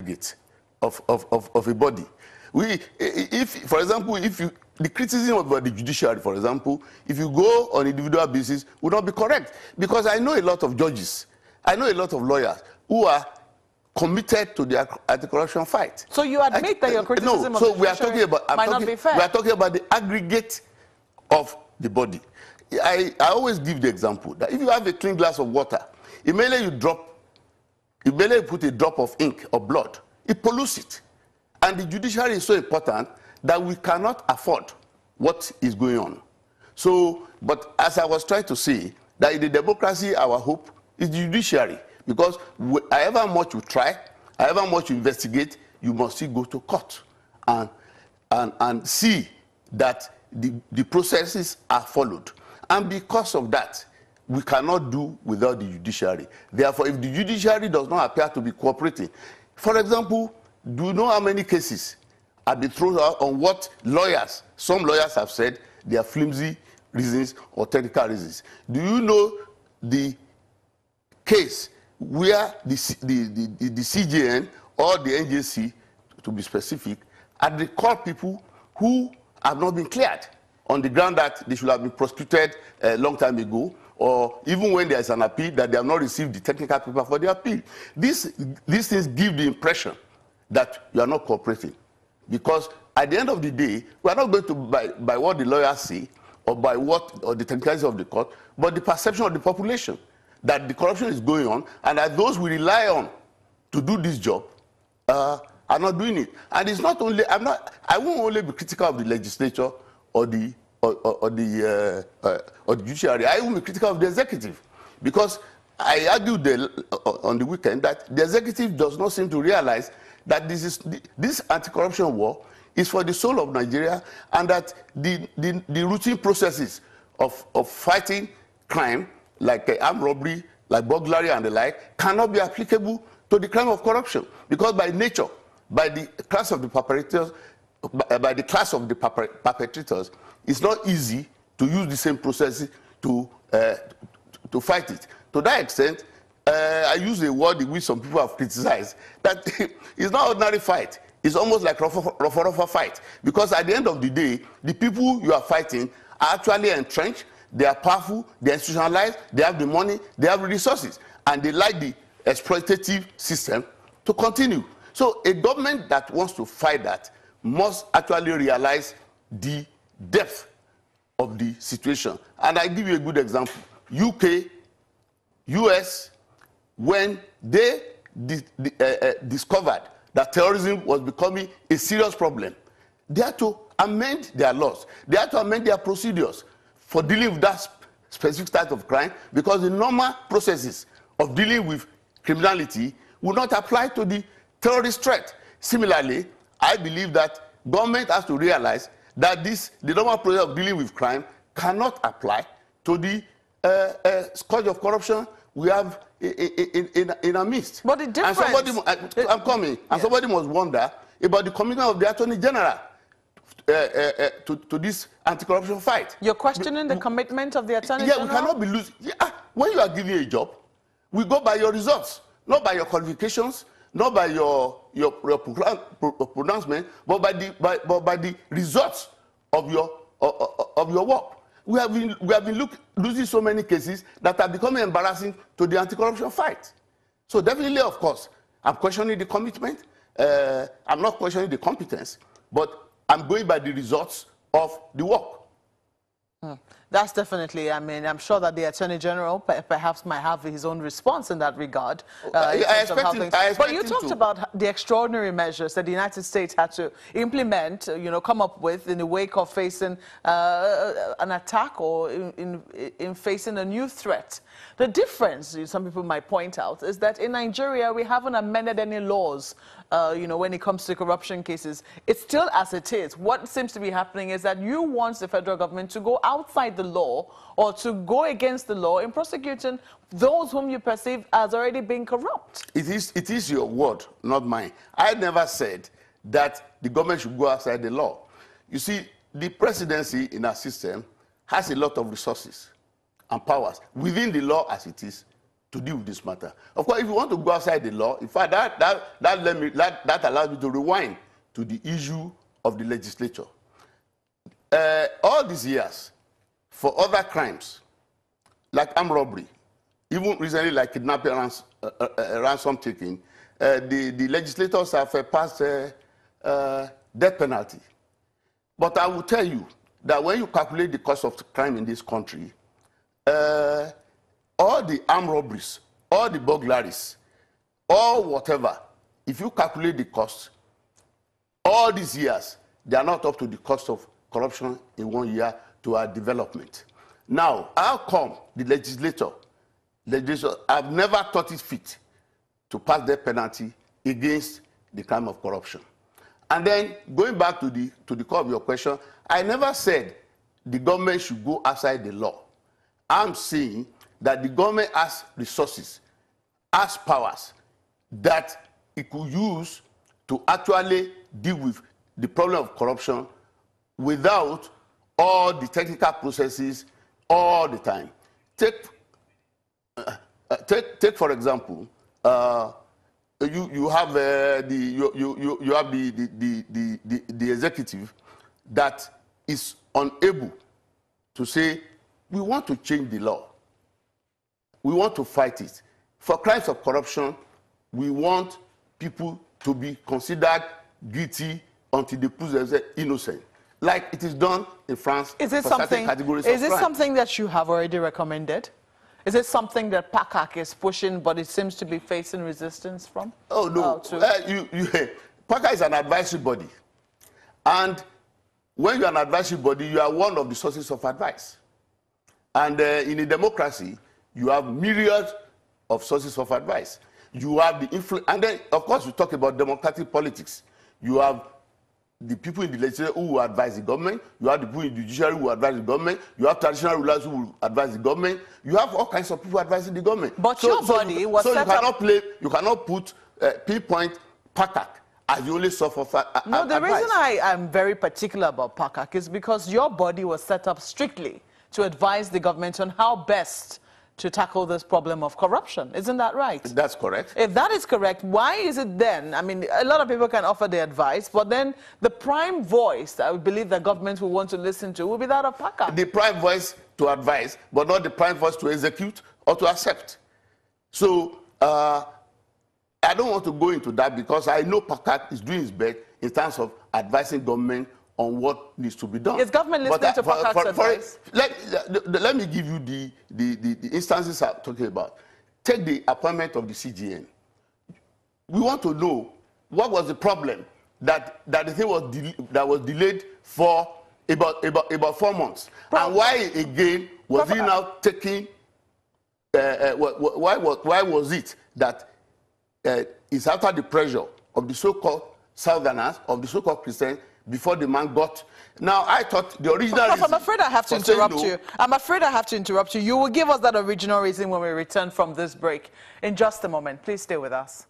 aggregate of a body. For example, the criticism of the judiciary, for example, if you go on individual basis, would not be correct. Because I know a lot of judges, I know a lot of lawyers who are committed to the anti-corruption fight. So you admit that your criticism no, of so the we are talking about, not be fair. We are talking about the aggregate of the body. I always give the example that if you have a clean glass of water, immediately you put a drop of ink or blood, it pollutes it. And the judiciary is so important that we cannot afford what is going on. So, but as I was trying to say, that in the democracy, our hope is the judiciary. Because however much you try, however much you investigate, you must still go to court and see that the processes are followed. And because of that, we cannot do without the judiciary. Therefore, if the judiciary does not appear to be cooperating, for example, do you know how many cases have been thrown out on what some lawyers have said they are flimsy reasons or technical reasons? Do you know the case where the CJN or the NJC, to be specific, had recalled people who have not been cleared on the ground that they should have been prosecuted a long time ago, or even when there is an appeal, that they have not received the technical paper for the appeal? These things give the impression that you are not cooperating. Because at the end of the day, we are not going to by what the lawyers say or by or the technicalities of the court, but the perception of the population that the corruption is going on and that those we rely on to do this job are not doing it. And it's not only, I won't only be critical of the legislature or the judiciary. I will be critical of the executive, because I argued on the weekend that the executive does not seem to realize that this anti-corruption war is for the soul of Nigeria, and that the routine processes of fighting crime, like armed robbery, like burglary and the like, cannot be applicable to the crime of corruption, because by nature, by the class of the perpetrators, it's not easy to use the same processes to fight it. To that extent, I use a word in which some people have criticized, that it's not ordinary fight. It's almost like rough fight. Because at the end of the day, the people you are fighting are actually entrenched, they are powerful, they are institutionalized, they have the money, they have the resources, and they like the exploitative system to continue. So a government that wants to fight that must actually realize the depth of the situation. And I give you a good example. UK, US, when they discovered that terrorism was becoming a serious problem, they had to amend their laws. They had to amend their procedures for dealing with that specific type of crime, because the normal processes of dealing with criminality will not apply to the terrorist threat. Similarly, I believe that government has to realize that the normal process of dealing with crime cannot apply to the scourge of corruption we have in our midst. But the difference... I'm coming. And somebody must wonder about the commitment of the Attorney General to this anti-corruption fight. You're questioning the commitment of the Attorney General? Yeah, we cannot be losing. Yeah, when you are given a job, we go by your results, not by your qualifications, not by your pronouncement, but by the results of your work. We have been losing so many cases that are becoming embarrassing to the anti-corruption fight. So definitely, of course, I'm questioning the commitment. I'm not questioning the competence, but I'm going by the results of the work. That's definitely, I mean, I'm sure that the Attorney General perhaps might have his own response in that regard. I expect but you talked about the extraordinary measures that the United States had to implement, come up with in the wake of facing an attack or in facing a new threat. The difference, some people might point out, is that in Nigeria, we haven't amended any laws, when it comes to corruption cases. It's still as it is. What seems to be happening is that you want the federal government to go outside the law or to go against the law in prosecuting those whom you perceive as already being corrupt. It is your word, not mine. I never said that the government should go outside the law. You see, the presidency in our system has a lot of resources and powers within the law as it is to deal with this matter. Of course, if you want to go outside the law, in fact, that allows me to rewind to the issue of the legislature. All these years, for other crimes, like armed robbery, even recently like kidnapping and ransom taking, the legislators have passed death penalty. But I will tell you that when you calculate the cost of crime in this country, all the armed robberies, all the burglaries, all whatever, if you calculate the cost, all these years, they are not up to the cost of corruption in 1 year to our development. Now, how come the legislature have never thought it fit to pass death penalty against the crime of corruption? And then, going back to the core of your question, I never said the government should go outside the law. I'm saying that the government has resources, has powers that it could use to actually deal with the problem of corruption without all the technical processes all the time. Take for example, you have the executive that is unable to say, we want to change the law. We want to fight it. For crimes of corruption, we want people to be considered guilty until they prove themselves innocent, like it is done in France. Is it something? Is it something that you have already recommended? Is it something that PACAC is pushing, but it seems to be facing resistance from? Oh no, PACAC is an advisory body, and when you are an advisory body, you are one of the sources of advice. And in a democracy, you have myriads of sources of advice. You have the influence, and then, of course, we talk about democratic politics. You have the people in the legislature who will advise the government. You have the people in the judiciary who advise the government. You have traditional rulers who will advise the government. You have all kinds of people advising the government. But your body was set up. You cannot put pinpoint PACAC as the only source of advice. No, the reason I am very particular about PACAC is because your body was set up strictly to advise the government on how best to tackle this problem of corruption. Isn't that right? That's correct. If that is correct, why is it then, I mean, a lot of people can offer the advice, but then the prime voice that I believe the government will want to listen to will be that of PACAC. The prime voice to advise, but not the prime voice to execute or to accept. So, I don't want to go into that because I know PACAC is doing its best in terms of advising government on what needs to be done. Is government listening to PACAC's advice? Let me give you the instances I'm talking about. Take the appointment of the CGN. We want to know what was the problem that the thing was delayed for about 4 months, and why again was he now taking? Why was it that it's after the pressure of the so-called Southerners, of the so-called Christians, before the man got? Now, I thought the original reason... I'm afraid I have to interrupt you. I'm afraid I have to interrupt you. You will give us that original reason when we return from this break. In just a moment. Please stay with us.